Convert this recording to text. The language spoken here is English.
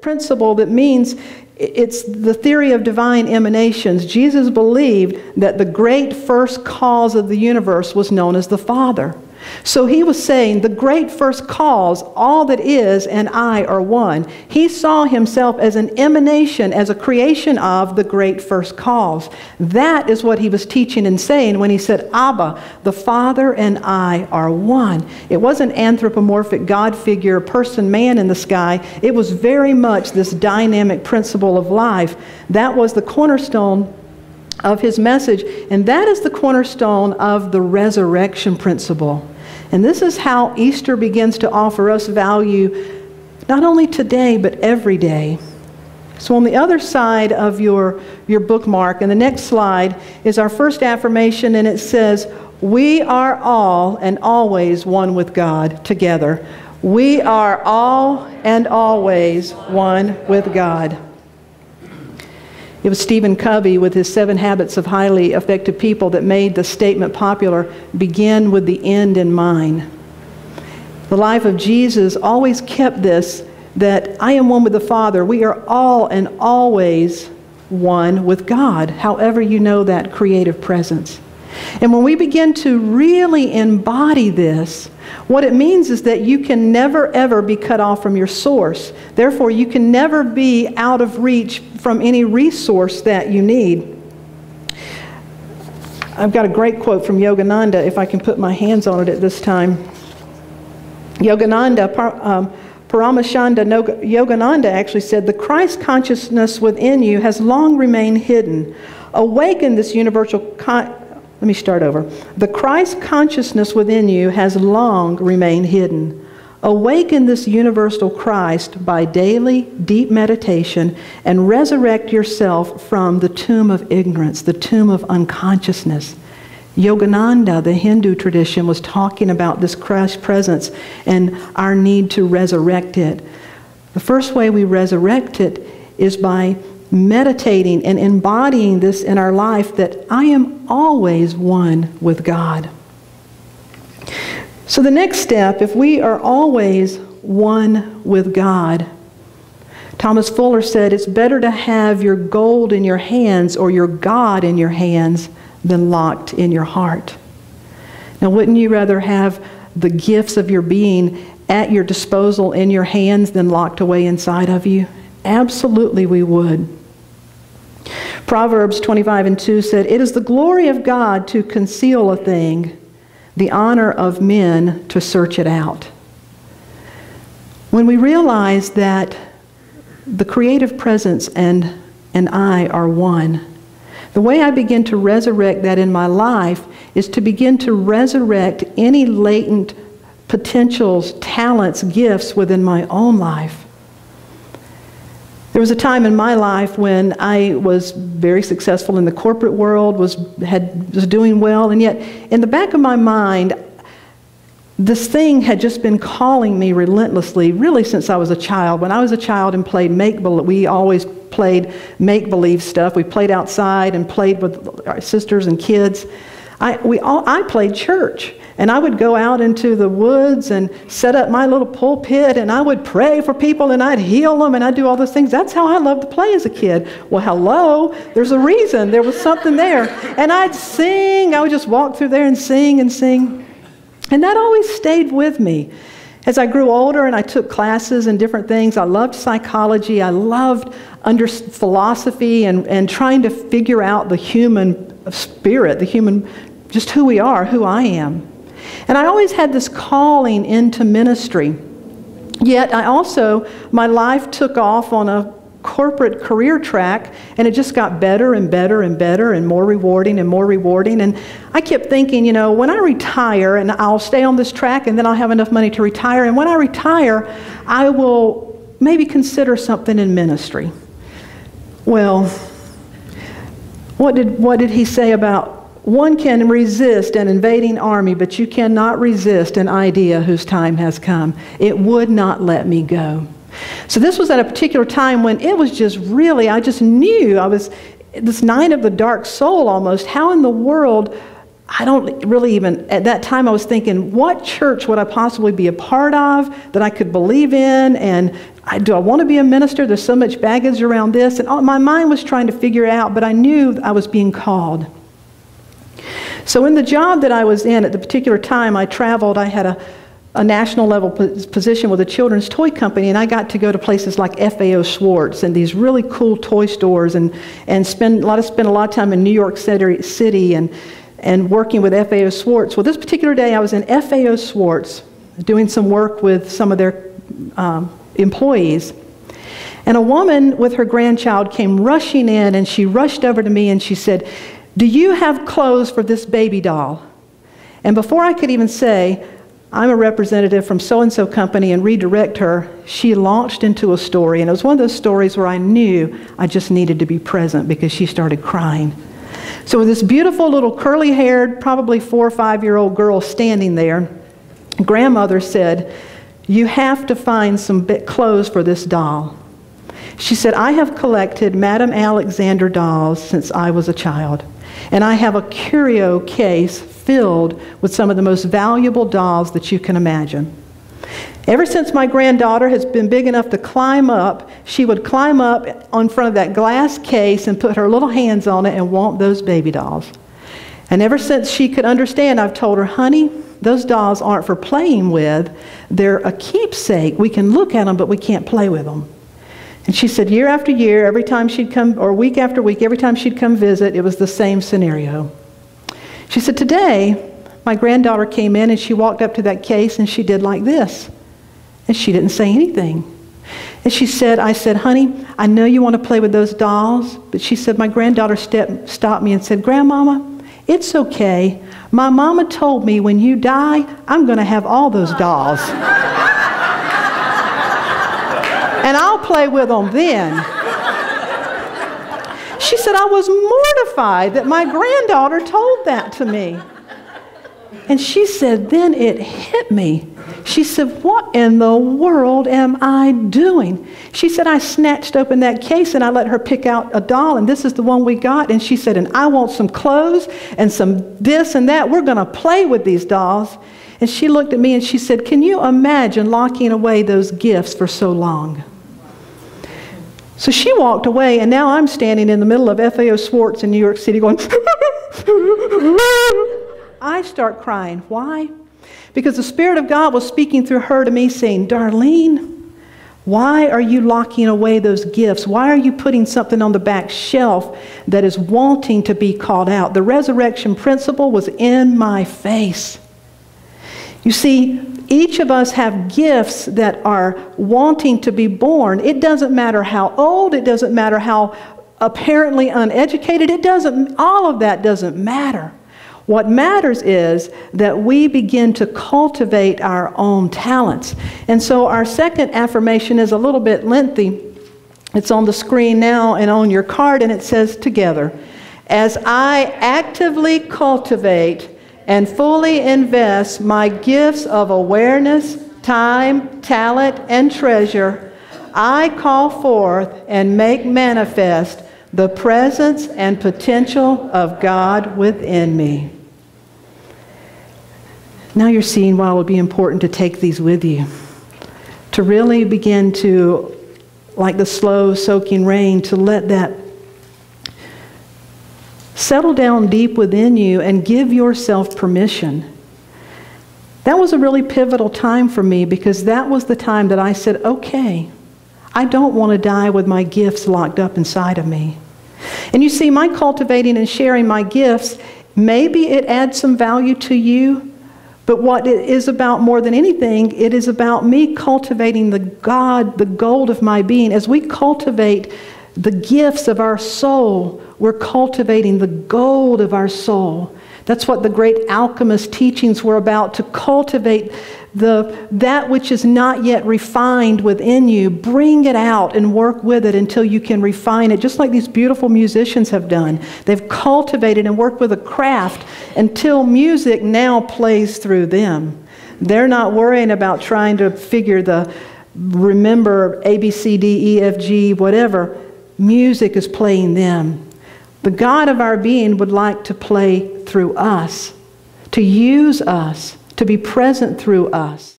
principle that means it's the theory of divine emanations. Jesus believed that the great first cause of the universe was known as the Father. So he was saying the great first cause, all that is and I are one. He saw himself as an emanation, as a creation of the great first cause. That is what he was teaching and saying when he said, Abba, the Father and I are one. It wasn't anthropomorphic God figure, person, man in the sky. It was very much this dynamic principle of life. That was the cornerstone of his message, and that is the cornerstone of the resurrection principle. And this is how Easter begins to offer us value, not only today, but every day. So on the other side of your bookmark, and the next slide, is our first affirmation, and it says, we are all and always one with God together. We are all and always one with God. It was Stephen Covey with his 7 Habits of Highly Effective People that made the statement popular, begin with the end in mind. The life of Jesus always kept this, that I am one with the Father. We are all and always one with God, however you know that creative presence. And when we begin to really embody this, what it means is that you can never ever be cut off from your source. Therefore, you can never be out of reach from any resource that you need. I've got a great quote from Yogananda, if I can put my hands on it at this time. Yogananda, Paramacanda Yogananda actually said, the Christ consciousness within you has long remained hidden. Awaken this universal Let me start over. The Christ consciousness within you has long remained hidden. Awaken this universal Christ by daily, deep meditation and resurrect yourself from the tomb of ignorance, the tomb of unconsciousness. Yogananda, the Hindu tradition, was talking about this Christ presence and our need to resurrect it. The first way we resurrect it is by meditating and embodying this in our life, that I am always one with God. So the next step, if we are always one with God, Thomas Fuller said, it's better to have your gold in your hands or your God in your hands than locked in your heart. Now, wouldn't you rather have the gifts of your being at your disposal in your hands than locked away inside of you? Absolutely we would. Proverbs 25:2 said, it is the glory of God to conceal a thing, the honor of men to search it out. When we realize that the creative presence and I are one, the way I begin to resurrect that in my life is to begin to resurrect any latent potentials, talents, gifts within my own life. There was a time in my life when I was very successful in the corporate world, was doing well, and yet in the back of my mind, this thing had just been calling me relentlessly, really since I was a child. When I was a child and played make-believe, we always played make-believe stuff. We played outside and played with our sisters and kids. I played church. And I would go out into the woods and set up my little pulpit, and I would pray for people, and I'd heal them, and I'd do all those things. That's how I loved to play as a kid. Well, hello, there's a reason. There was something there. And I'd sing. I would just walk through there and sing and sing. And that always stayed with me. As I grew older and I took classes and different things, I loved psychology. I loved philosophy and trying to figure out the human spirit, the human, just who we are, who I am. And I always had this calling into ministry. Yet my life took off on a corporate career track, and it just got better and better and better and more rewarding and more rewarding. And I kept thinking, you know, when I retire, and I'll stay on this track and then I'll have enough money to retire, and when I retire, I will maybe consider something in ministry. Well, what did he say about one can resist an invading army, but you cannot resist an idea whose time has come? It would not let me go. So this was at a particular time when it was just really, I just knew I was this night of the dark soul almost. How in the world I don't really even, at that time I was thinking, what church would I possibly be a part of that I could believe in? And do I want to be a minister? There's so much baggage around this. And my mind was trying to figure it out, but I knew I was being called. So in the job that I was in at the particular time, I traveled. I had a national level position with a children's toy company, and I got to go to places like FAO Schwartz and these really cool toy stores and spend a lot of time in New York City and working with FAO Schwartz. Well, this particular day I was in FAO Schwartz doing some work with some of their employees. And a woman with her grandchild came rushing in, and she rushed over to me and she said, "Do you have clothes for this baby doll?" And before I could even say, "I'm a representative from so-and-so company," and redirect her, she launched into a story. And it was one of those stories where I knew I just needed to be present because she started crying. So with this beautiful little curly-haired, probably 4 or 5-year-old girl standing there, grandmother said, "You have to find some clothes for this doll." She said, "I have collected Madame Alexander dolls since I was a child, and I have a curio case filled with some of the most valuable dolls that you can imagine. Ever since my granddaughter has been big enough to climb up, she would climb up in front of that glass case and put her little hands on it and want those baby dolls. And ever since she could understand, I've told her, honey, those dolls aren't for playing with. They're a keepsake. We can look at them, but we can't play with them." And she said year after year, every time she'd come, or week after week, every time she'd come visit, it was the same scenario. She said, "Today, my granddaughter came in and she walked up to that case and she did like this. And she didn't say anything. And she said, I said, honey, I know you want to play with those dolls." But she said, my granddaughter stopped me and said, "Grandmama, it's okay. My mama told me when you die, I'm going to have all those dolls. And I'll play with them then." She said, "I was mortified that my granddaughter told that to me." And she said, then it hit me. She said, "What in the world am I doing?" She said, "I snatched open that case and I let her pick out a doll, and this is the one we got." And she said, "And I want some clothes and some this and that. We're going to play with these dolls." And she looked at me and she said, "Can you imagine locking away those gifts for so long?" So she walked away, and now I'm standing in the middle of FAO Schwartz in New York City going, I start crying. Why? Because the Spirit of God was speaking through her to me saying, "Darlene, why are you locking away those gifts? Why are you putting something on the back shelf that is wanting to be called out?" The resurrection principle was in my face. You see, each of us have gifts that are wanting to be born. It doesn't matter how old, it doesn't matter how apparently uneducated, all of that doesn't matter. What matters is that we begin to cultivate our own talents. And so our second affirmation is a little bit lengthy. It's on the screen now and on your card, and it says together, "As I actively cultivate and fully invest my gifts of awareness, time, talent, and treasure, I call forth and make manifest the presence and potential of God within me." Now you're seeing why it would be important to take these with you. To really begin to, like the slow soaking rain, to let that settle down deep within you and give yourself permission. That was a really pivotal time for me, because that was the time that I said, okay, I don't want to die with my gifts locked up inside of me. And you see, my cultivating and sharing my gifts, maybe it adds some value to you, but what it is about more than anything, it is about me cultivating the gold of my being. As we cultivate the gifts of our soul, we're cultivating the gold of our soul. That's what the great alchemist teachings were about, to cultivate that which is not yet refined within you. Bring it out and work with it until you can refine it, just like these beautiful musicians have done. They've cultivated and worked with a craft until music now plays through them. They're not worrying about trying to remember A, B, C, D, E, F, G, whatever. Music is playing them. The God of our being would like to play through us. to use us, to be present through us.